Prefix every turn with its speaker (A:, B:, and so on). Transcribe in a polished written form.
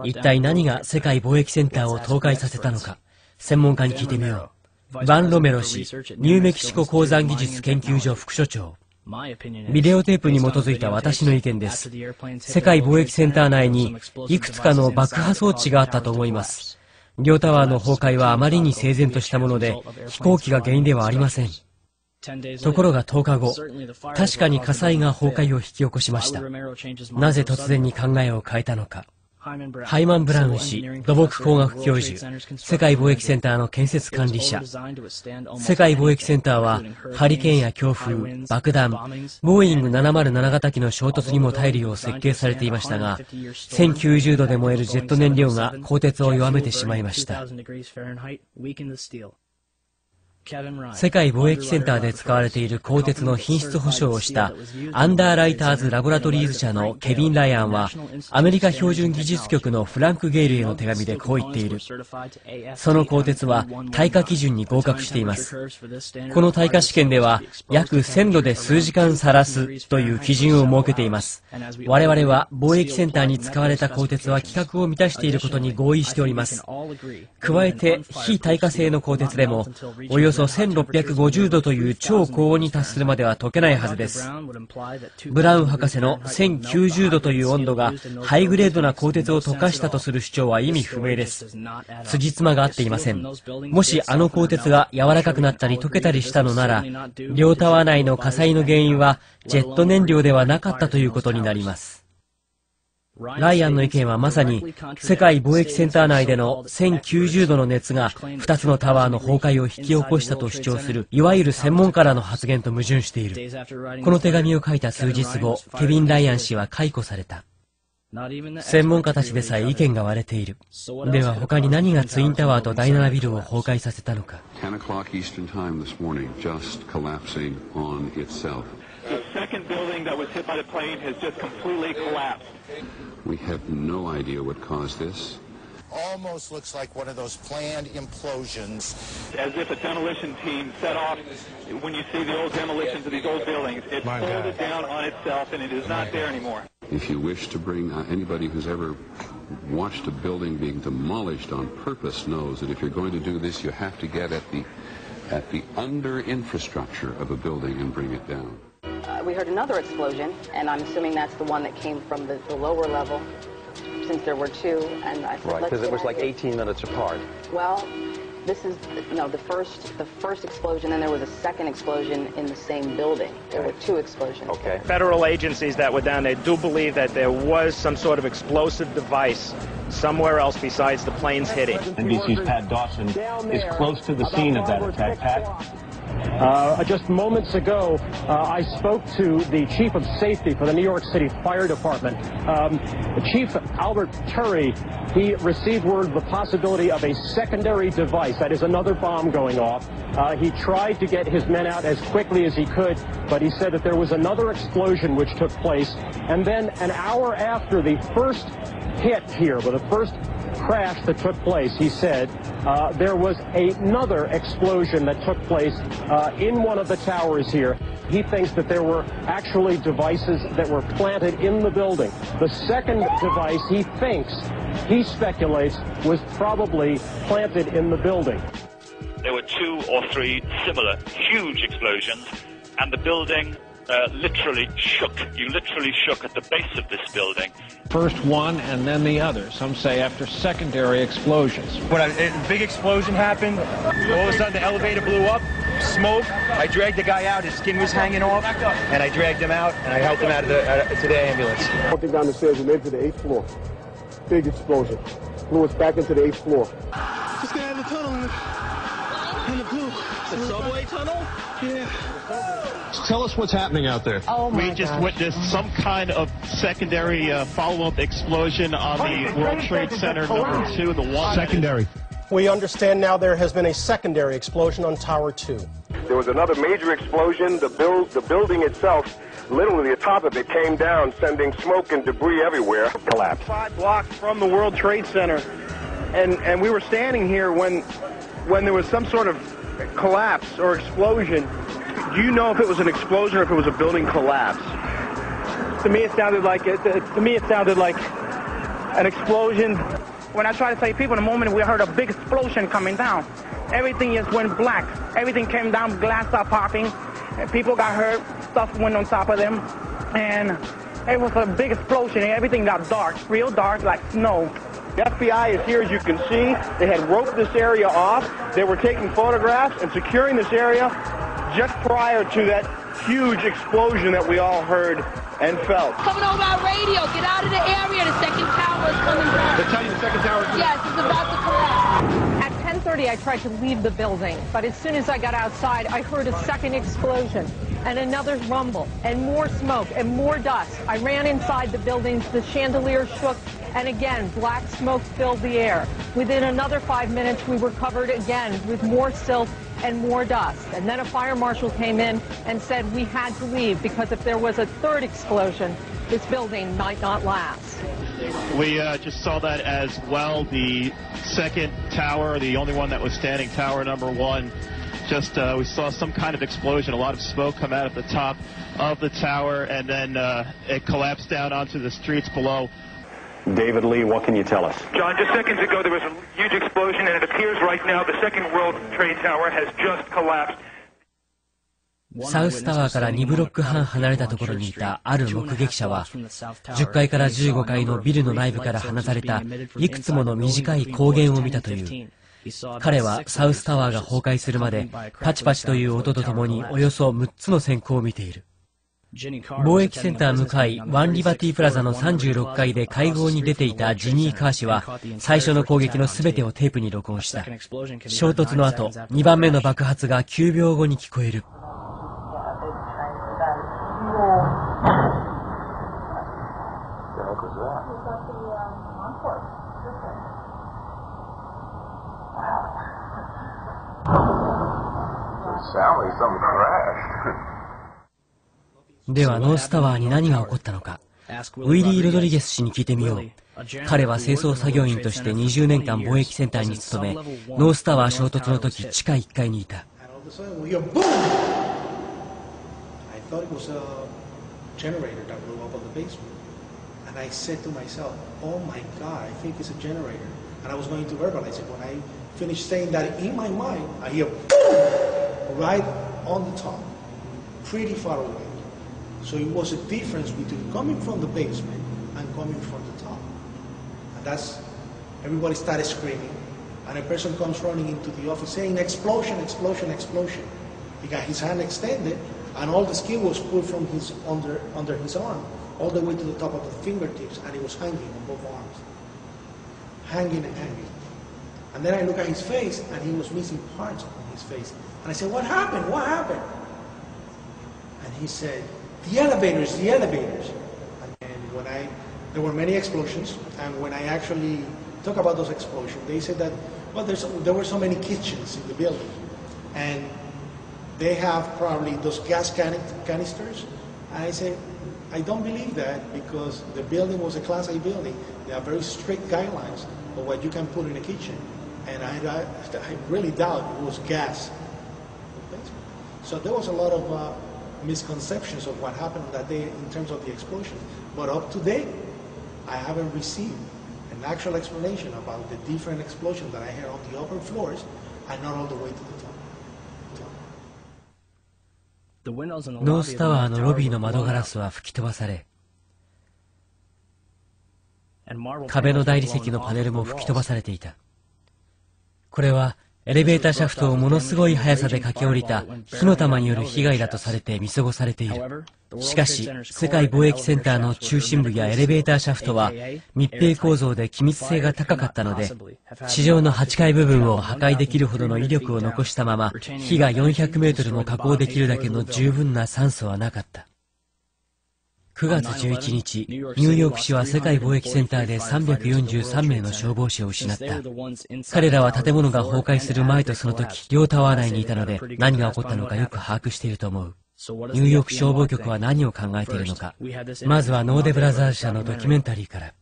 A: 一体何が世界貿易センターを倒壊させたのか、専門家に聞いてみよう。バン・ロメロ氏、ニューメキシコ鉱山技術研究所副所長。ビデオテープに基づいた私の意見です。世界貿易センター内にいくつかの爆破装置があったと思います。両タワーの崩壊はあまりに整然としたもので、飛行機が原因ではありません。ところが10日後、確かに火災が崩壊を引き起こしました。なぜ突然に考えを変えたのか。ハイマン・ブラウン氏、土木工学教授、世界貿易センターの建設管理者。世界貿易センターは、ハリケーンや強風、爆弾、ボーイング707型機の衝突にも耐えるよう設計されていましたが、1090度で燃えるジェット燃料が鋼鉄を弱めてしまいました。世界貿易センターで使われている鋼鉄の品質保証をしたアンダーライターズ・ラボラトリーズ社のケビン・ライアンはアメリカ標準技術局のフランク・ゲイルへの手紙でこう言っている。その鋼鉄は耐火基準に合格しています。この耐火試験では約1000度で数時間さらすという基準を設けています。我々は貿易センターに使われた鋼鉄は規格を満たしていることに合意しております。加えて非耐火性の鋼鉄でもおよそ1650度という超高温に達するまでは溶けないはずです。ブラウン博士の1090度という温度がハイグレードな鋼鉄を溶かしたとする主張は意味不明です。辻褄が合っていません。もしあの鋼鉄が柔らかくなったり溶けたりしたのなら、両タワー内の火災の原因はジェット燃料ではなかったということになります。ライアンの意見はまさに世界貿易センター内での1090度の熱が2つのタワーの崩壊を引き起こしたと主張するいわゆる専門家らの発言と矛盾している。この手紙を書いた数日後、ケビン・ライアン氏は解雇された。専門家たちでさえ意見が割れている。では他に何がツインタワーと第7ビルを崩壊させたのか。
B: The second building that was hit by the plane has just completely collapsed.
C: We have no idea what caused this.
D: Almost looks like one of those planned implosions.
B: As if a demolition team set off. When you see the old demolitions of these old buildings, it folded down on itself and it is not there anymore.
C: If you wish to bring anybody who's ever watched a building being demolished on purpose knows that if you're going to do this, you have to get at the under infrastructure of a building and bring it down.
E: We heard another explosion, and I'm assuming that's the one that came from the lower level, since there were two. And I said,
F: right, because it was like 18 minutes apart.
E: Well, this is the first explosion, and there was a second explosion in the same building. There were two explosions.
F: Okay.
G: Federal agencies that were down there do believe that there was some sort of explosive device somewhere else besides the planes hitting.
H: NBC's Pat Dawson is close to the scene of that attack. Pat?
I: Just moments ago, I spoke to the chief of safety for the New York City Fire Department. Chief Albert Turry, he received word of the possibility of a secondary device, that is another bomb going off. He tried to get his men out as quickly as he could, but he said that there was another explosion which took place. And then an hour after the first hit here, with the first crash that took place, he said, there was another explosion that took place in one of the towers here. He thinks that there were actually devices that were planted in the building. The second device, he speculates, was probably planted in the building.
J: There were 2 or 3 similar huge explosions, and the building literally shook. You literally shook at the base of this building.
H: First one and then the other. Some say after secondary explosions.
K: When a big explosion happened, all of a sudden the elevator blew up, smoke. I dragged the guy out. His skin was hanging off, and I dragged him out, and I helped him out to the ambulance.
L: Walking down the stairs and into the 8th floor. Big explosion. Blew us back into the 8th floor.
M: Just got out of the tunnel and the blue.
K: The subway tunnel?
M: Yeah.
H: Tell us what's happening out there.
N: Oh my We just witnessed some kind of secondary follow-up explosion on the World Trade Center #2, the one.
H: Secondary.
I: We understand now there has been a secondary explosion on Tower 2.
L: There was another major explosion. The building itself, literally the top of it came down, sending smoke and debris everywhere. Collapsed.
K: 5 blocks from the World Trade Center, and we were standing here when there was some sort of collapse or explosion. Do you know if it was an explosion or if it was a building collapse? To me, it sounded like an explosion. When I tried to save people, in a moment we heard a big explosion coming down. Everything just went black. Everything came down, glass started popping, and people got hurt, stuff went on top of them, and it was a big explosion, and everything got dark, real dark, like snow.
L: The FBI is here, as you can see. They had roped this area off. They were taking photographs and securing this area just prior to that huge explosion that we all heard and felt.
O: Coming over our radio, get out of the area, the second tower is coming down.
L: They tell you the second tower is coming down?
O: Yes, it's about to collapse.
P: At 10:30, I tried to leave the building, but as soon as I got outside, I heard a second explosion and another rumble and more smoke and more dust. I ran inside the buildings, the chandelier shook, and again, black smoke filled the air. Within another 5 minutes, we were covered again with more silt and more dust. And then a fire marshal came in and said we had to leave because if there was a third explosion, this building might not last.
N: We just saw that as well. The second tower, the only one that was standing, tower number 1, just we saw some kind of explosion, a lot of smoke come out at the top of the tower, and then it collapsed down onto the streets below.
F: David Lee, what can you tell us?
B: John, just seconds ago there was a huge explosion, and it appears right now the second World Trade Tower has just collapsed.
A: サウスタワーから2ブロック半離れたところにいたある目撃者は、10階から15階のビルの内部から放たれたいくつもの短い光源を見たという。彼はサウスタワーが崩壊するまでパチパチという音とともにおよそ6つの閃光を見ている。貿易センター向かいワンリバティプラザの36階で会合に出ていたジニー・カー氏は最初の攻撃の全てをテープに録音した。衝突の後、2番目の爆発が9秒後に聞こえる。ではノースタワーに何が起こったのか、ウィリー・ロドリゲス氏に聞いてみよう。彼は清掃作業員として20年間貿易センターに勤め、ノースタワー衝突の時地下1階にいた。
Q: So it was a difference between coming from the basement and coming from the top. And that's, everybody started screaming. And a person comes running into the office saying, explosion, explosion, explosion. He got his hand extended and all the skin was pulled from his under his arm, all the way to the top of the fingertips, and he was hanging on both arms. Hanging and hanging. And then I look at his face and he was missing parts on his face. And I said, what happened? What happened? And he said, the elevators, the elevators. And when there were many explosions, and when I actually talk about those explosions, they said that, well, there were so many kitchens in the building, and they have probably those gas canisters. And I said, I don't believe that because the building was a Class A building. There are very strict guidelines of what you can put in a kitchen, and I really doubt it was gas. So there was a lot of misconceptions of what happened that day in terms of the explosion. But up to date, I haven't received an actual explanation about the different explosions that I heard on the upper floors and not all the way to the top.
A: ノースタワーのロビーの窓ガラスは吹き飛ばされ、壁の大理石のパネルも吹き飛ばされていた。これはエレベーターシャフトをものすごい速さで駆け下りた火の玉による被害だとされて見過ごされている。しかし、世界貿易センターの中心部やエレベーターシャフトは密閉構造で気密性が高かったので、地上の8階部分を破壊できるほどの威力を残したまま、火が400メートルも加工できるだけの十分な酸素はなかった。9月11日、ニューヨーク市は世界貿易センターで343名の消防士を失った。彼らは建物が崩壊する前とその時、両タワー内にいたので、何が起こったのかよく把握していると思う。ニューヨーク消防局は何を考えているのか。まずはノーデブラザーズ社のドキュメンタリーから。